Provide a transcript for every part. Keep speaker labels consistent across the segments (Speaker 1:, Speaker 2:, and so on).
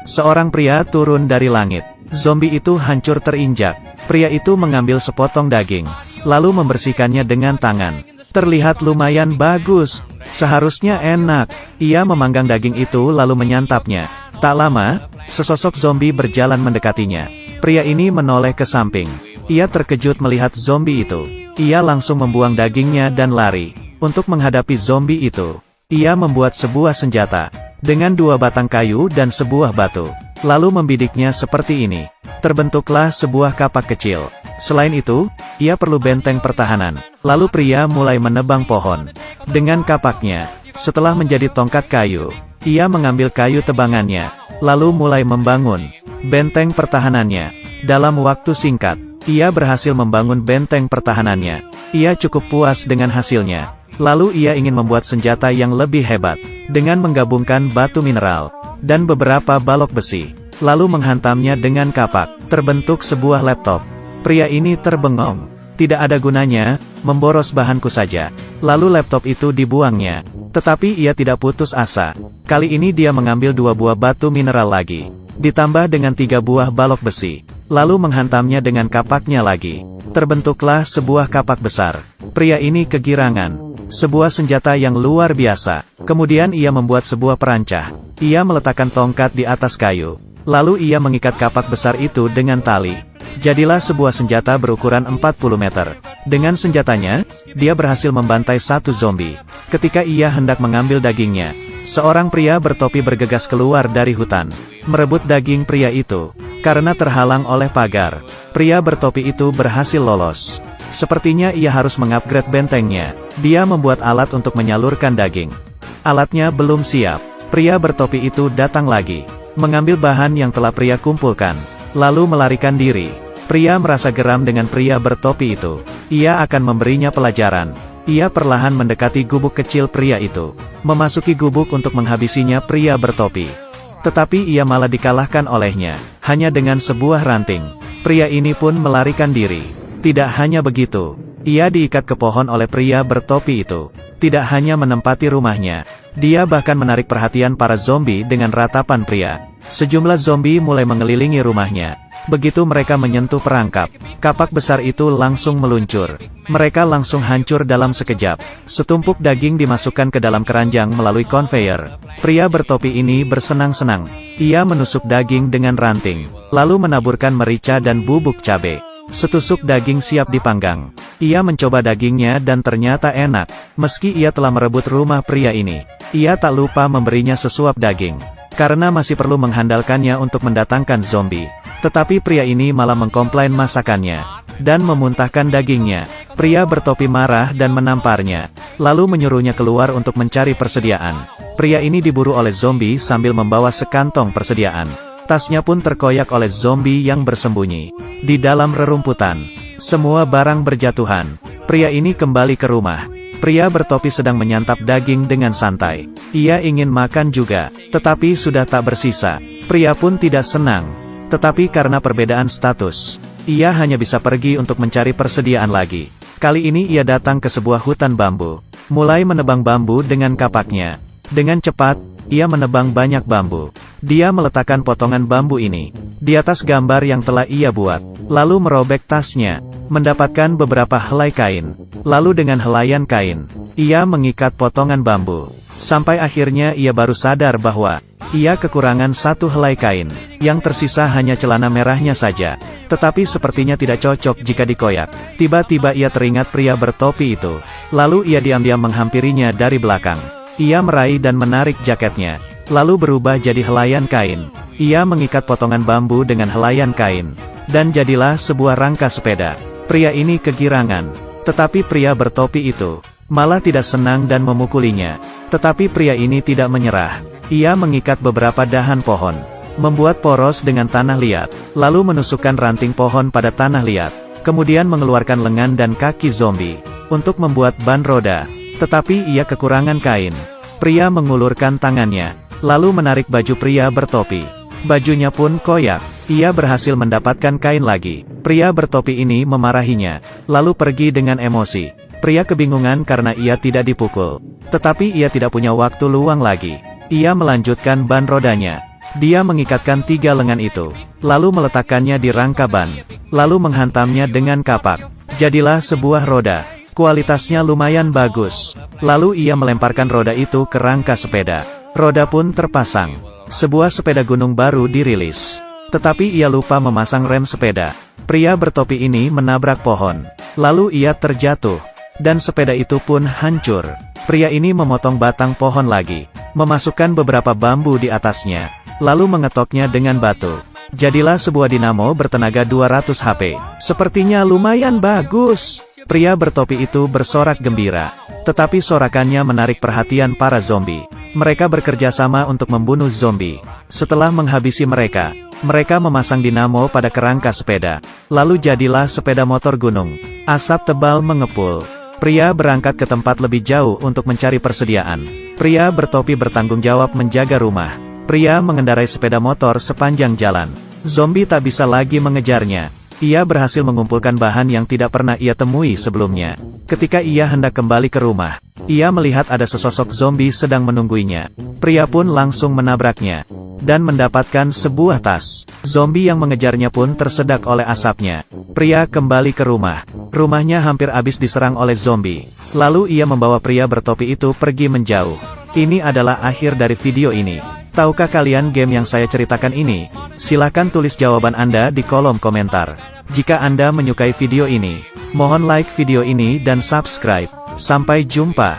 Speaker 1: Seorang pria turun dari langit. Zombie itu hancur terinjak. Pria itu mengambil sepotong daging, lalu membersihkannya dengan tangan. Terlihat lumayan bagus. Seharusnya enak. Ia memanggang daging itu lalu menyantapnya. Tak lama, sesosok zombie berjalan mendekatinya. Pria ini menoleh ke samping. Ia terkejut melihat zombie itu. Ia langsung membuang dagingnya dan lari. Untuk menghadapi zombie itu, ia membuat sebuah senjata dengan 2 batang kayu dan sebuah batu, lalu membidiknya seperti ini. Terbentuklah sebuah kapak kecil. Selain itu, ia perlu benteng pertahanan. Lalu pria mulai menebang pohon dengan kapaknya. Setelah menjadi tongkat kayu, ia mengambil kayu tebangannya, lalu mulai membangun benteng pertahanannya. Dalam waktu singkat, ia berhasil membangun benteng pertahanannya. Ia cukup puas dengan hasilnya. Lalu ia ingin membuat senjata yang lebih hebat, dengan menggabungkan batu mineral, dan beberapa balok besi, lalu menghantamnya dengan kapak. Terbentuk sebuah laptop. Pria ini terbengong. Tidak ada gunanya, memboros bahanku saja. Lalu laptop itu dibuangnya. Tetapi ia tidak putus asa. Kali ini dia mengambil 2 buah batu mineral lagi, ditambah dengan 3 buah balok besi, lalu menghantamnya dengan kapaknya lagi. Terbentuklah sebuah kapak besar. Pria ini kegirangan. Sebuah senjata yang luar biasa. Kemudian ia membuat sebuah perancah. Ia meletakkan tongkat di atas kayu. Lalu ia mengikat kapak besar itu dengan tali. Jadilah sebuah senjata berukuran 40 meter. Dengan senjatanya, dia berhasil membantai 1 zombie. Ketika ia hendak mengambil dagingnya, seorang pria bertopi bergegas keluar dari hutan, merebut daging pria itu. Karena terhalang oleh pagar, pria bertopi itu berhasil lolos. Sepertinya ia harus mengupgrade bentengnya. Dia membuat alat untuk menyalurkan daging. Alatnya belum siap. Pria bertopi itu datang lagi, mengambil bahan yang telah pria kumpulkan, lalu melarikan diri. Pria merasa geram dengan pria bertopi itu. Ia akan memberinya pelajaran. Ia perlahan mendekati gubuk kecil pria itu, memasuki gubuk untuk menghabisinya pria bertopi. Tetapi ia malah dikalahkan olehnya, hanya dengan sebuah ranting. Pria ini pun melarikan diri. Tidak hanya begitu, ia diikat ke pohon oleh pria bertopi itu. Tidak hanya menempati rumahnya, dia bahkan menarik perhatian para zombie dengan ratapan pria. Sejumlah zombie mulai mengelilingi rumahnya. Begitu mereka menyentuh perangkap, kapak besar itu langsung meluncur. Mereka langsung hancur dalam sekejap. Setumpuk daging dimasukkan ke dalam keranjang melalui konveyor. Pria bertopi ini bersenang-senang. Ia menusuk daging dengan ranting, lalu menaburkan merica dan bubuk cabai. Setusuk daging siap dipanggang. Ia mencoba dagingnya dan ternyata enak. Meski ia telah merebut rumah pria ini, ia tak lupa memberinya sesuap daging, karena masih perlu mengandalkannya untuk mendatangkan zombie. Tetapi pria ini malah mengkomplain masakannya, dan memuntahkan dagingnya. Pria bertopi marah dan menamparnya, lalu menyuruhnya keluar untuk mencari persediaan. Pria ini diburu oleh zombie sambil membawa sekantong persediaan. Tasnya pun terkoyak oleh zombie yang bersembunyi di dalam rerumputan. Semua barang berjatuhan. Pria ini kembali ke rumah. Pria bertopi sedang menyantap daging dengan santai. Ia ingin makan juga, tetapi sudah tak bersisa. Pria pun tidak senang. Tetapi karena perbedaan status, ia hanya bisa pergi untuk mencari persediaan lagi. Kali ini ia datang ke sebuah hutan bambu, mulai menebang bambu dengan kapaknya. Dengan cepat, ia menebang banyak bambu. Dia meletakkan potongan bambu ini di atas gambar yang telah ia buat, lalu merobek tasnya, mendapatkan beberapa helai kain. Lalu dengan helaian kain, ia mengikat potongan bambu. Sampai akhirnya ia baru sadar bahwa ia kekurangan 1 helai kain. Yang tersisa hanya celana merahnya saja. Tetapi sepertinya tidak cocok jika dikoyak. Tiba-tiba ia teringat pria bertopi itu. Lalu ia diam-diam menghampirinya dari belakang. Ia meraih dan menarik jaketnya, lalu berubah jadi helaian kain. Ia mengikat potongan bambu dengan helaian kain, dan jadilah sebuah rangka sepeda. Pria ini kegirangan. Tetapi pria bertopi itu malah tidak senang dan memukulinya. Tetapi pria ini tidak menyerah. Ia mengikat beberapa dahan pohon, membuat poros dengan tanah liat, lalu menusukkan ranting pohon pada tanah liat. Kemudian mengeluarkan lengan dan kaki zombie untuk membuat ban roda. Tetapi ia kekurangan kain. Pria mengulurkan tangannya, lalu menarik baju pria bertopi. Bajunya pun koyak. Ia berhasil mendapatkan kain lagi. Pria bertopi ini memarahinya, lalu pergi dengan emosi. Pria kebingungan karena ia tidak dipukul. Tetapi ia tidak punya waktu luang lagi. Ia melanjutkan ban rodanya. Dia mengikatkan 3 lengan itu, lalu meletakkannya di rangka ban, lalu menghantamnya dengan kapak. Jadilah sebuah roda. Kualitasnya lumayan bagus. Lalu ia melemparkan roda itu ke rangka sepeda. Roda pun terpasang. Sebuah sepeda gunung baru dirilis. Tetapi ia lupa memasang rem sepeda. Pria bertopi ini menabrak pohon. Lalu ia terjatuh. Dan sepeda itu pun hancur. Pria ini memotong batang pohon lagi. Memasukkan beberapa bambu di atasnya. Lalu mengetoknya dengan batu. Jadilah sebuah dinamo bertenaga 200 HP. Sepertinya lumayan bagus. Pria bertopi itu bersorak gembira. Tetapi sorakannya menarik perhatian para zombie. Mereka bekerja sama untuk membunuh zombie. Setelah menghabisi mereka, mereka memasang dinamo pada kerangka sepeda. Lalu jadilah sepeda motor gunung. Asap tebal mengepul. Pria berangkat ke tempat lebih jauh untuk mencari persediaan. Pria bertopi bertanggung jawab menjaga rumah. Pria mengendarai sepeda motor sepanjang jalan. Zombie tak bisa lagi mengejarnya. Ia berhasil mengumpulkan bahan yang tidak pernah ia temui sebelumnya. Ketika ia hendak kembali ke rumah, ia melihat ada sesosok zombie sedang menungguinya. Pria pun langsung menabraknya, dan mendapatkan sebuah tas. Zombie yang mengejarnya pun tersedak oleh asapnya. Pria kembali ke rumah. Rumahnya hampir habis diserang oleh zombie. Lalu ia membawa pria bertopi itu pergi menjauh. Ini adalah akhir dari video ini. Tahukah kalian game yang saya ceritakan ini? Silahkan tulis jawaban Anda di kolom komentar. Jika Anda menyukai video ini, mohon like video ini dan subscribe. Sampai jumpa.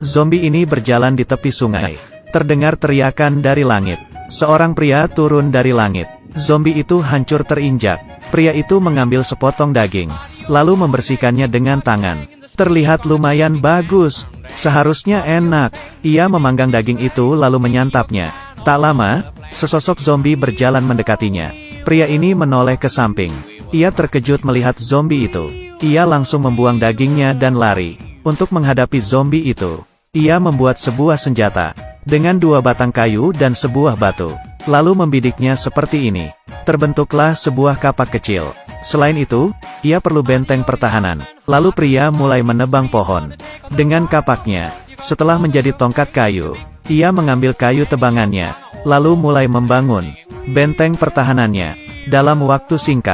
Speaker 1: Zombie ini berjalan di tepi sungai. Terdengar teriakan dari langit. Seorang pria turun dari langit. Zombie itu hancur terinjak. Pria itu mengambil sepotong daging, lalu membersihkannya dengan tangan. Terlihat lumayan bagus. Seharusnya enak. Ia memanggang daging itu lalu menyantapnya. Tak lama, sesosok zombie berjalan mendekatinya. Pria ini menoleh ke samping. Ia terkejut melihat zombie itu. Ia langsung membuang dagingnya dan lari. Untuk menghadapi zombie itu, ia membuat sebuah senjata. Dengan 2 batang kayu dan sebuah batu. Lalu membidiknya seperti ini. Terbentuklah sebuah kapak kecil. Selain itu, ia perlu benteng pertahanan. Lalu pria mulai menebang pohon. Dengan kapaknya, setelah menjadi tongkat kayu, ia mengambil kayu tebangannya, lalu mulai membangun benteng pertahanannya. Dalam waktu singkat,